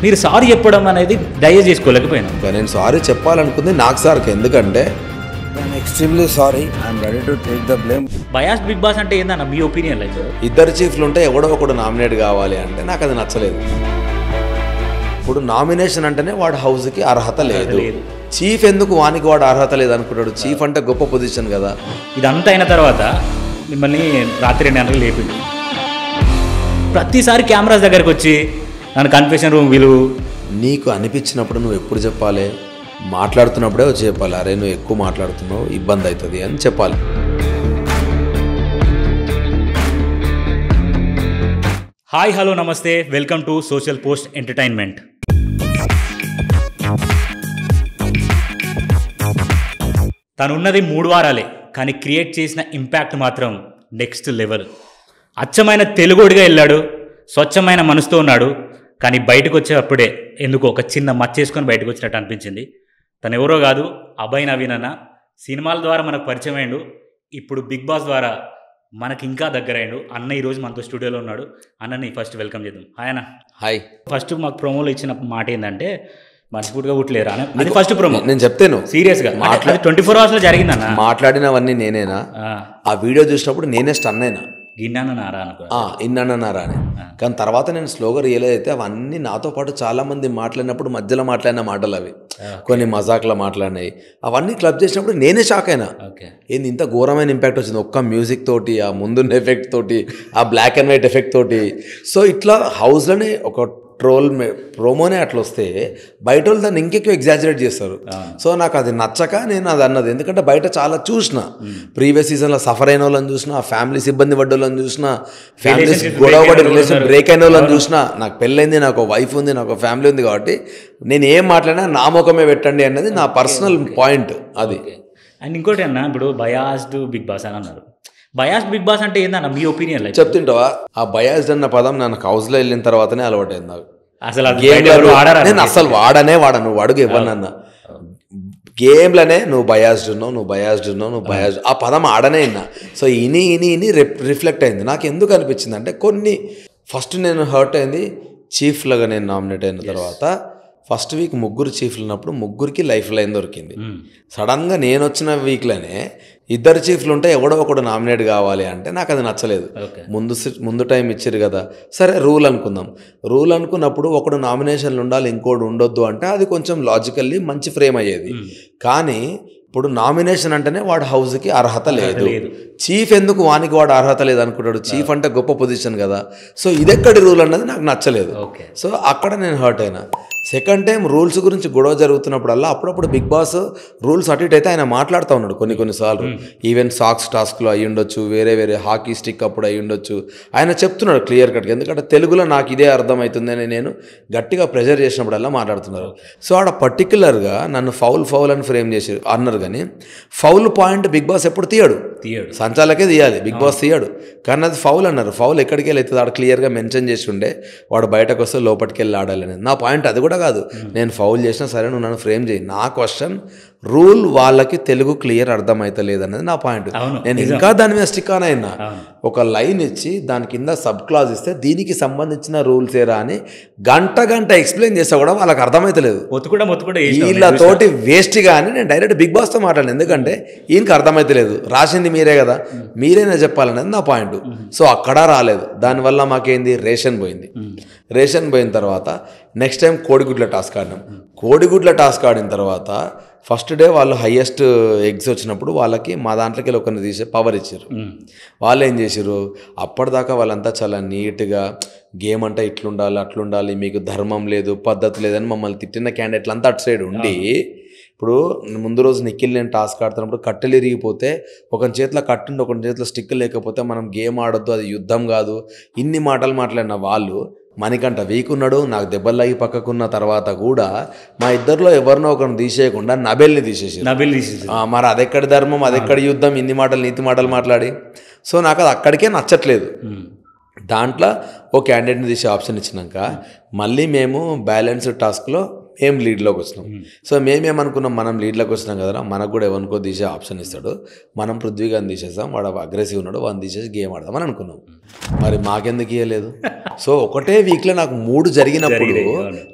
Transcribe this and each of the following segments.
మీరు సారీ చెప్పడం అనేది దయచేసి చేసుకోలేకపోయినా. నేను సారీ చెప్పాలనుకుంది నాకు సార్కి, ఎందుకంటే I'm extremely sorry. I'm ready to take the blame. Bias big boss అంటే ఏందన్న మీ ఒపీనియన్? అయితే ఇద్దరు చీఫ్లు ఉంటే ఎవడో ఒకడు నామినేట్ కావాలి అంటే నాకు అది నచ్చలేదు. ఇప్పుడు నామినేషన్ అంటేనే వాడు హౌస్కి అర్హత లేదు. చీఫ్ ఎందుకు వానికి వాడు అర్హత లేదు అనుకుంటాడు? చీఫ్ అంటే గొప్ప పొజిషన్ కదా. ఇదంతా అయిన తర్వాత మిమ్మల్ని రాత్రి 2 గంటలకు లేపిండు. ప్రతిసారి కెమెరాస్ దగ్గరకు వచ్చి నన్ను కన్ఫెషన్ రూమ్ విలువ. నీకు అనిపించినప్పుడు నువ్వు ఎప్పుడు చెప్పాలి? మాట్లాడుతున్నప్పుడే వచ్చి చెప్పాలి, అరే నువ్వు ఎక్కువ మాట్లాడుతున్నావు ఇబ్బంది అవుతుంది అని చెప్పాలి. హాయ్ హలో నమస్తే, welcome to social post entertainment. తనున్నది 3 వారాలే, కానీ క్రియేట్ చేసిన ఇంపాక్ట్ మాత్రం నెక్స్ట్ లెవెల్. అచ్చమైన తెలుగుడిగా వెళ్ళాడు, స్వచ్ఛమైన మనసుతో ఉన్నాడు. కానీ బయటకు వచ్చేటప్పుడే ఎందుకు ఒక చిన్న మచ్చేసుకొని బయటకు వచ్చినట్టు అనిపించింది. తను ఎవరో కాదు, అభయ్ నవీన్ అన్న. సినిమాల ద్వారా మనకు పరిచయం అయ్యిండు, ఇప్పుడు బిగ్ బాస్ ద్వారా మనకి ఇంకా దగ్గర అయ్యిండు. అన్న ఈరోజు మనతో స్టూడియోలో ఉన్నాడు. అన్నని ఫస్ట్ వెల్కమ్ చేద్దాం. హాయ్ అన్న. హాయ్. ఫస్ట్ మాకు ప్రోమోలో ఇచ్చిన మాట ఏంటంటే మనస్ఫూర్తిగా పుట్టలేరు అని. అది ఫస్ట్ ప్రోమో. నేను చెప్తాను సీరియస్గా 24 అవర్స్లో జరిగిందన్న. మాట్లాడినవన్నీ నేనేనా? ఆ వీడియో చూసినప్పుడు నేనే స్టన్ అయినా, గిన్నారా అనుకో, ఇన్నానన్నారా అని. కానీ తర్వాత నేను స్లోగా రియలైజ్ అయితే అవన్నీ నాతో పాటు చాలా మంది మాట్లాడినప్పుడు మధ్యలో మాట్లాడిన మాటలు అవి, కొన్ని మజాక్లో మాట్లాడినాయి. అవన్నీ క్లబ్ చేసినప్పుడు నేనే షాక్ అయినా. ఏంది ఇంత ఘోరమైన ఇంపాక్ట్ వచ్చింది ఒక్క మ్యూజిక్ తోటి, ఆ ముందున్న ఎఫెక్ట్ తోటి, ఆ బ్లాక్ అండ్ వైట్ ఎఫెక్ట్ తోటి. సో ఇట్లా హౌస్లోనే ఒక ట్రోల్ ప్రోమోనే అట్లా వస్తే బయట వాళ్ళు దాన్ని ఇంకెక్కువ ఎగ్జాజరేట్ చేస్తారు. సో నాకు అది నచ్చక నేను అది అన్నది. ఎందుకంటే బయట చాలా చూసిన, ప్రీవియస్ సీజన్లో సఫర్ అయిన వాళ్ళని చూసిన, ఫ్యామిలీస్ ఇబ్బంది పడ్డ వాళ్ళని చూసిన, ఫ్యామిలీస్ గొడవ పడి రిలేషన్ బ్రేక్ అయిన వాళ్ళని చూసిన. నాకు పెళ్ళైంది, నాకు వైఫ్ ఉంది, నాకు ఫ్యామిలీ ఉంది, కాబట్టి నేను ఏం మాట్లాడినా నా ముఖమే పెట్టండి అన్నది నా పర్సనల్ పాయింట్. అది. అండ్ ఇంకోటి అన్న, ఇప్పుడు బయాస్డ్ బిగ్ బాస్ అని అన్నారు. బయాస్డ్ బిగ్ బాస్ అంటే ఏందన్న మీ ఒపీనియన్? చెప్తుంటావా? ఆ బయాస్డ్ అన్న పదం నాకు హౌస్లో వెళ్ళిన తర్వాతనే అలవాటైంది. నాకు అసలు నేను అస్సలు వాడను, అడుగు ఇవ్వనన్నా. గేమ్లనే నువ్వు బయాస్డ్ ఉన్నావు, ఆ పదం ఆడనే విన్నా. సో ఇని రిఫ్లెక్ట్ అయింది. నాకు ఎందుకు అనిపించింది అంటే, కొన్ని ఫస్ట్ నేను హర్ట్ అయింది చీఫ్లుగా నేను నామినేట్ అయిన తర్వాత. ఫస్ట్ వీక్ 3 చీఫ్లు ఉన్నప్పుడు 3కి లైఫ్ లైన్ దొరికింది. సడన్గా నేను వచ్చిన వీక్లోనే 2 చీఫ్లు ఉంటే ఎవడో ఒకడు నామినేట్ కావాలి అంటే నాకు అది నచ్చలేదు. ముందు టైం ఇచ్చారు కదా, సరే రూల్ అనుకుందాం. రూల్ అనుకున్నప్పుడు ఒకడు నామినేషన్లు ఉండాలి, ఇంకోటి ఉండొద్దు అంటే అది కొంచెం లాజికల్లీ మంచి ఫ్రేమ్ అయ్యేది. కానీ ఇప్పుడు నామినేషన్ అంటేనే వాడు హౌస్కి అర్హత లేదు. చీఫ్ ఎందుకు వానికి వాడు అర్హత లేదు అనుకుంటాడు? చీఫ్ అంటే గొప్ప పొజిషన్ కదా. సో ఇదెక్కడి రూల్ అన్నది నాకు నచ్చలేదు. సో అక్కడ నేను హర్ట్ అయినా. సెకండ్ టైం రూల్స్ గురించి గొడవ జరుగుతున్నప్పుడల్లా అప్పుడప్పుడు బిగ్ బాస్ రూల్స్ అటు ఇటు అయితే ఆయన మాట్లాడుతూ ఉన్నాడు కొన్నిసార్లు. ఈవెన్ సాక్స్ టాస్క్లో అయ్యి ఉండొచ్చు, వేరే హాకీ స్టిక్ అప్పుడు అయ్యి ఉండొచ్చు. ఆయన చెప్తున్నాడు క్లియర్ కట్గా, ఎందుకంటే తెలుగులో నాకు ఇదే అర్థమవుతుందని నేను గట్టిగా ప్రెజర్ చేసినప్పుడల్లా మాట్లాడుతున్నారు. సో ఆడ పర్టికులర్గా నన్ను ఫౌల్ అని ఫ్రేమ్ చేసి అన్నారు. కానీ ఫౌల్ పాయింట్ బిగ్ బాస్ ఎప్పుడు తీయడు, సంచాలకే తీయాలి, బిగ్ బాస్ తీయడు. కానీ అది ఫౌల్ అన్నారు. ఫౌల్ ఎక్కడికి వెళ్ళి అవుతుంది ఆడ క్లియర్గా మెన్షన్ చేసి ఉండే, వాడు బయటకు వస్తే లోపలికి వెళ్ళి ఆడాలి అనేది. నా పాయింట్ అది కూడా కాదు. నేను ఫౌల్ చేసినా సరే నువ్వు నన్ను ఫ్రేమ్ చేయి. నా క్వశ్చన్ రూల్ వాళ్ళకి తెలుగు క్లియర్ అర్థమవుతలేదు అనేది నా పాయింట్. నేను ఇంకా దాని మీద స్టిక్ ఆన్ అయినా. ఒక లైన్ ఇచ్చి దాని కింద సబ్ క్లాజ్ ఇస్తే దీనికి సంబంధించిన రూల్స్ ఏరా అని గంట ఎక్స్ప్లెయిన్ చేస్తా కూడా వాళ్ళకి అర్థమవుతలేదు. వీళ్ళతోటి వేస్ట్ కానీ నేను డైరెక్ట్ బిగ్ బాస్తో మాట్లాడాను. ఎందుకంటే ఈయనకి అర్థమవుతలేదు, రాసింది మీరే కదా, మీరేనా చెప్పాలనేది నా పాయింట్. సో అక్కడ రాలేదు. దానివల్ల మాకేంది, రేషన్ పోయింది. రేషన్ పోయిన తర్వాత నెక్స్ట్ టైం కోడిగుడ్ల టాస్క్ ఆడినాం. కోడిగుడ్ల టాస్క్ ఆడిన తర్వాత ఫస్ట్ డే వాళ్ళు హయ్యెస్ట్ ఎగ్స్ వచ్చినప్పుడు వాళ్ళకి మా దాంట్లోకి వెళ్ళి ఒకరిని తీసే పవర్ ఇచ్చారు. వాళ్ళు ఏం చేశారు, అప్పటిదాకా వాళ్ళంతా చాలా నీట్గా గేమ్ అంటే ఇట్లుండాలి అట్లుండాలి, మీకు ధర్మం లేదు పద్ధతి లేదని మమ్మల్ని తిట్టిన క్యాండిడేట్లు అంతా అటు సైడ్ ఉండి, ఇప్పుడు ముందు రోజు నిఖిల్ నేను టాస్క్ ఆడుతున్నప్పుడు కట్టెలు ఇరిగిపోతే ఒకని చేతిలో కట్టుండి ఒకని చేతిలో స్టిక్ లేకపోతే మనం గేమ్ ఆడొద్దు, అది యుద్ధం కాదు, ఇన్ని మాటలు మాట్లాడిన వాళ్ళు మనకంట వీక్ ఉన్నాడు, నాకు దెబ్బలు పక్కకున్న తర్వాత కూడా మా ఇద్దరిలో ఎవరినో ఒకరిని తీసేయకుండా నబెల్ని తీసేసి మరి అదెక్కడి ధర్మం, అదెక్కడి యుద్ధం, ఇన్ని మాటలు నీతి మాటలు మాట్లాడి. సో నాకు అది అక్కడికే నచ్చట్లేదు. దాంట్లో ఓ క్యాండిడేట్ని తీసే ఆప్షన్ ఇచ్చినాక మళ్ళీ మేము బ్యాలెన్స్డ్ టాస్క్లో మేము లీడ్లోకి వచ్చినాం. సో మేమేమనుకున్నాం, మనం లీడ్లోకి వచ్చినాం కదరా, మనకు కూడా ఎవరికో తీసే ఆప్షన్ ఇస్తాడు, మనం పృథ్వీగాని తీసేస్తాం, వాడు అగ్రెసివ్ ఉన్నాడు, వాడిని తీసేసి గేమ్ ఆడదాం అని అనుకున్నాం. మరి మాకెందుకు ఇవ్వలేదు? సో ఒకటే వీక్లో నాకు 3 జరిగినప్పుడు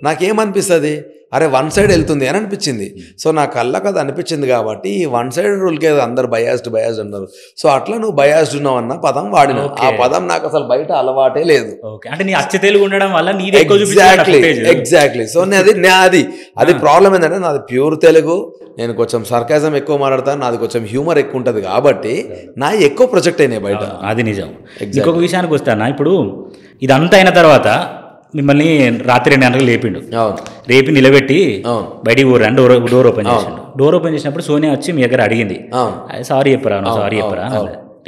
నాకేమనిపిస్తుంది, అరే వన్ సైడ్ వెళ్తుంది అని అనిపించింది. సో నా కళ్ళకి అది అనిపించింది కాబట్టి ఈ వన్ సైడ్ రూల్కే అందరు బయాస్డ్ అన్నారు. సో అట్లా నువ్వు బయాస్డ్ ఉన్నావు అన్న పదం వాడిన. ఆ పదం నాకు అసలు బయట అలవాటే లేదు. అంటే నీ అచ్చ తెలుగు ఉండడం వల్ల ఎగ్జాక్ట్లీ. సో అది ప్రాబ్లం ఏంటంటే నాది ప్యూర్ తెలుగు, నేను కొంచెం సర్కాజం ఎక్కువ మాట్లాడతాను, నాది కొంచెం హ్యూమర్ ఎక్కువ ఉంటుంది కాబట్టి నా ఎక్కువ ప్రొజెక్ట్ అయినాయి బయట. అది నిజం. ఇంకొక విషయానికి వస్తానా, ఇప్పుడు ఇదంతా అయిన తర్వాత మిమ్మల్ని రాత్రి 2 గంటలకు లేపిండు, రేపి నిలబెట్టి బయటికి పోరు డోర్ ఓపెన్ చేసిండు. డోర్ ఓపెన్ చేసినప్పుడు సోనియా వచ్చి మీ దగ్గర అడిగింది, సారీ చెప్పరా, సారీ చెప్పరా.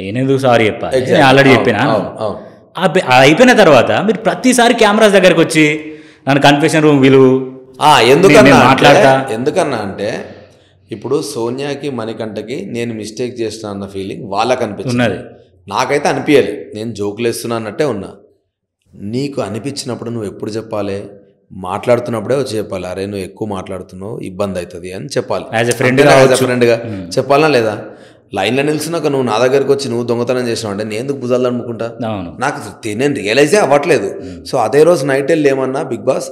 నేనెందుకు సారీ చెప్పా, నేను ఆల్రెడీ చెప్పినా. అయిపోయిన తర్వాత మీరు ప్రతిసారి కెమెరాస్ దగ్గరకు వచ్చి నన్ను కన్ఫెషన్ రూమ్ విలువ ఎందుకన్నా అంటే ఇప్పుడు సోనియాకి మణికంఠకి నేను మిస్టేక్ చేసిన అన్న ఫీలింగ్ వాళ్ళకి అనిపిస్తున్నది, నాకైతే అనిపించాలి. నేను జోకులు వేస్తున్నా అన్నట్టే ఉన్నా. నీకు అనిపించినప్పుడు నువ్వు ఎప్పుడు చెప్పాలి, మాట్లాడుతున్నప్పుడే వచ్చి చెప్పాలి, అరే నువ్వు ఎక్కువ మాట్లాడుతున్నావు ఇబ్బంది అవుతుంది అని చెప్పాలి. యాజ్ ఎ ఫ్రెండ్గా చెప్పాలనా లేదా? లైన్లో నిలిచినాక నువ్వు నా దగ్గరికి వచ్చి నువ్వు దొంగతనం చేసినావు అంటే నేను ఎందుకు భుజాలు అనుకుంటా? నాకు నేను రియలైజే అవ్వట్లేదు. సో అదే రోజు నైట్ వెళ్ళి ఏమన్నా, బిగ్ బాస్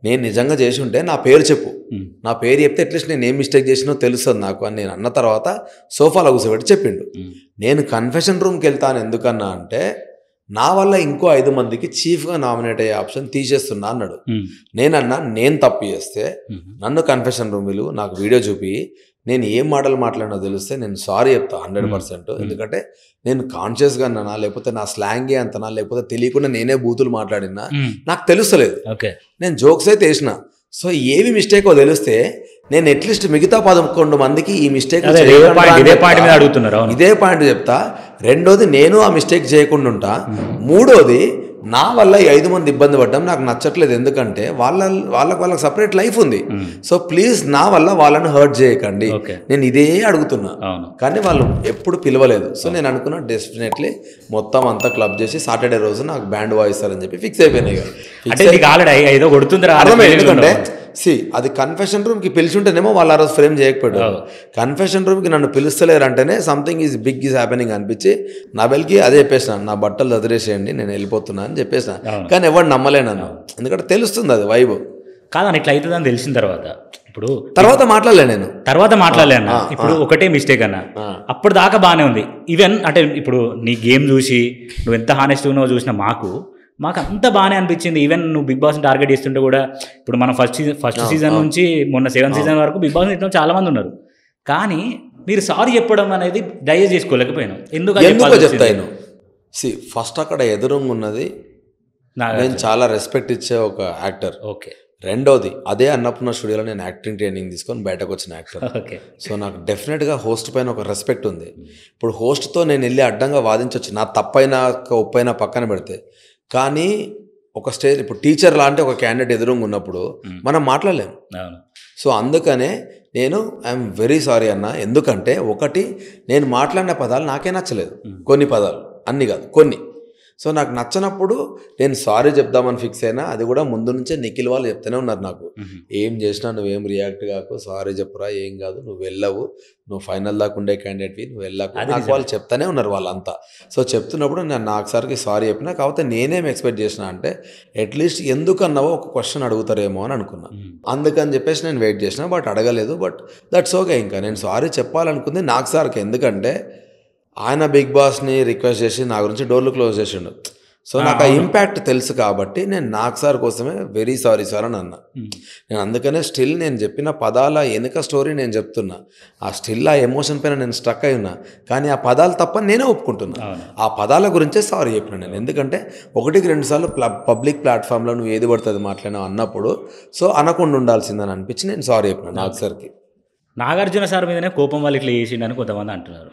నేను నిజంగా చేసి ఉంటే నా పేరు చెప్పు, నా పేరు చెప్తే అట్లీస్ట్ నేను ఏం మిస్టేక్ చేసినో తెలుస్తుంది నాకు అని నేను అన్న తర్వాత సోఫాలో కూర్చోబెట్టి చెప్పిండు. నేను కన్ఫెషన్ రూమ్కి వెళ్తాను ఎందుకన్నా అంటే నా వల్ల ఇంకో 5 మందికి చీఫ్గా నామినేట్ అయ్యే ఆప్షన్ తీసేస్తున్నా అన్నాడు. నేనన్నా నేను తప్పు చేస్తే నన్ను కన్ఫెషన్ రూమ్ విలువ నాకు వీడియో చూపి నేను ఏం మాటలు మాట్లాడినో తెలిస్తే నేను సారీ చెప్తా 100%. ఎందుకంటే నేను కాన్షియస్గా అన్నానా, లేకపోతే నా స్లాంగే అంతనా, లేకపోతే తెలియకుండా నేనే బూతులు మాట్లాడినా నాకు తెలుస్తలేదు. నేను జోక్స్ అయితే వేసిన. సో ఏవి మిస్టేకో తెలిస్తే నేను అట్లీస్ట్ మిగతా 11 మందికి ఈ మిస్టేక్ ఇదే పాయింట్ చెప్తా. రెండోది నేను ఆ మిస్టేక్ చేయకుండా ఉంటా. మూడోది నా వల్ల ఈ 5 మంది ఇబ్బంది పడ్డం నాకు నచ్చట్లేదు, ఎందుకంటే వాళ్ళకి సపరేట్ లైఫ్ ఉంది. సో ప్లీజ్ నా వల్ల వాళ్ళని హర్ట్ చేయకండి, నేను ఇదే అడుగుతున్నా. కానీ వాళ్ళు ఎప్పుడు పిలవలేదు. సో నేను అనుకున్నా డెఫినెట్లీ మొత్తం అంతా క్లబ్ చేసి సాటర్డే రోజు నాకు బ్యాండ్ వాయిస్తారని చెప్పి ఫిక్స్ అయిపోయినాయి. ఎందుకంటే అది కన్ఫెషన్ రూమ్కి పిలిచి ఉంటేనేమో వాళ్ళు ఆ రోజు ఫ్రేమ్ చేయకపోయాడు. కన్ఫెషన్ రూమ్కి నన్ను పిలుస్తలేరు అంటేనే something is big is happening అనిపించి నబెల్కి అదే చెప్పేసిన, నా బట్టలు వదిలేసేయండి నేను వెళ్ళిపోతున్నా అని చెప్పేసిన. కానీ ఎవరు నమ్మలే నన్ను, ఎందుకంటే తెలుస్తుంది అది వైబ్ కాదని ఇట్లా అవుతుందని తెలిసిన తర్వాత. ఇప్పుడు తర్వాత మాట్లాడలేను. ఇప్పుడు ఒకటే మిస్టేక్ అన్న, అప్పుడు దాకా బాగానే ఉంది. ఈవెన్ అంటే ఇప్పుడు నీ గేమ్ చూసి నువ్వు ఎంత హానెస్ట్ ఉన్నావో చూసిన మాకు అంత బాగానే అనిపించింది. ఈవెన్ నువ్వు బిగ్ బాస్ని టార్గెట్ చేస్తుంటే కూడా ఇప్పుడు మనం ఫస్ట్ సీజన్ నుంచి మొన్న 7th సీజన్ వరకు బిగ్ బాస్ ఇట్లా చాలా మంది ఉన్నారు. కానీ మీరు సారీ చెప్పడం అనేది డైజెస్ట్ చేసుకోలేకపోయాను. ఎందుకు చెప్తాను. ఫస్ట్ అక్కడ ఎదురుగా ఉన్నది నేను చాలా రెస్పెక్ట్ ఇచ్చే ఒక యాక్టర్. ఓకే. రెండోది అదే అన్నపూర్ణ స్టూడియోలో నేను యాక్టింగ్ ట్రైనింగ్ తీసుకొని బయటకు వచ్చిన యాక్టర్. సో నాకు డెఫినెట్గా హోస్ట్ పైన ఒక రెస్పెక్ట్ ఉంది. ఇప్పుడు హోస్ట్తో నేను వెళ్ళి అడ్డంగా వాదించవచ్చు, నా తప్పైనా ఒప్పైనా పక్కన పెడితే. కానీ ఒక స్టేజ్ ఇప్పుడు టీచర్ లాంటి ఒక క్యాండిడేట్ ఎదురుగా ఉన్నప్పుడు మనం మాట్లాడలేము. సో అందుకనే నేను ఐఎమ్ వెరీ సారీ అన్న. ఎందుకంటే ఒకటి నేను మాట్లాడిన పదాలు నాకే నచ్చలేదు, కొన్ని పదాలు, అన్ని కాదు కొన్ని. సో నాకు నచ్చనప్పుడు నేను సారీ చెప్దామని ఫిక్స్ అయినా. అది కూడా ముందు నుంచే నిఖిల్ వాళ్ళు చెప్తూనే ఉన్నారు నాకు, ఏం చేసినా నువ్వేం రియాక్ట్ కాకు, సారీ చెప్పురా, ఏం కాదు, నువ్వు వెళ్ళవు, నువ్వు ఫైనల్ దాకా ఉండే క్యాండిడేట్వి, నువ్వు వెళ్ళకు, నాకు వాళ్ళు చెప్తానే ఉన్నారు వాళ్ళంతా. సో చెప్తున్నప్పుడు నేను నాకు సార్కి సారీ చెప్పినా. కాకపోతే నేనేం ఎక్స్పెక్ట్ చేసిన అంటే అట్లీస్ట్ ఎందుకన్నావో ఒక క్వశ్చన్ అడుగుతారేమో అని అనుకున్నా. అందుకని చెప్పేసి నేను వెయిట్ చేసిన, బట్ అడగలేదు. But that's okay. ఇంకా నేను సారీ చెప్పాలనుకుంది నాకు సార్కి, ఎందుకంటే ఆయన బిగ్ బాస్ని రిక్వెస్ట్ చేసి నా గురించి డోర్లు క్లోజ్ చేసిండు. సో నాకు ఆ ఇంపాక్ట్ తెలుసు కాబట్టి నేను నాకు సార్ కోసమే వెరీ సారీ సార్ అని అన్నా. నేను అందుకనే స్టిల్ నేను చెప్పిన పదాల వెనుక స్టోరీ నేను చెప్తున్నా. ఆ స్టిల్ ఆ ఎమోషన్ పైన నేను స్ట్రక్ అయి ఉన్నా. కానీ ఆ పదాలు తప్ప నేనే ఒప్పుకుంటున్నా. ఆ పదాల గురించే సారీ చెప్పిన నేను. ఎందుకంటే 1-2 సార్లు పబ్లిక్ ప్లాట్ఫామ్లో నువ్వు ఏది పడుతుంది మాట్లాడినావు అన్నప్పుడు సో అనకుండా ఉండాల్సిందని అనిపించి నేను సారీ చెప్పిన నాకు సార్కి. నాగార్జున సార్ మీదనే కోపం వాళ్ళు ఇట్లా చేసిండని కొంతమంది అంటున్నారు.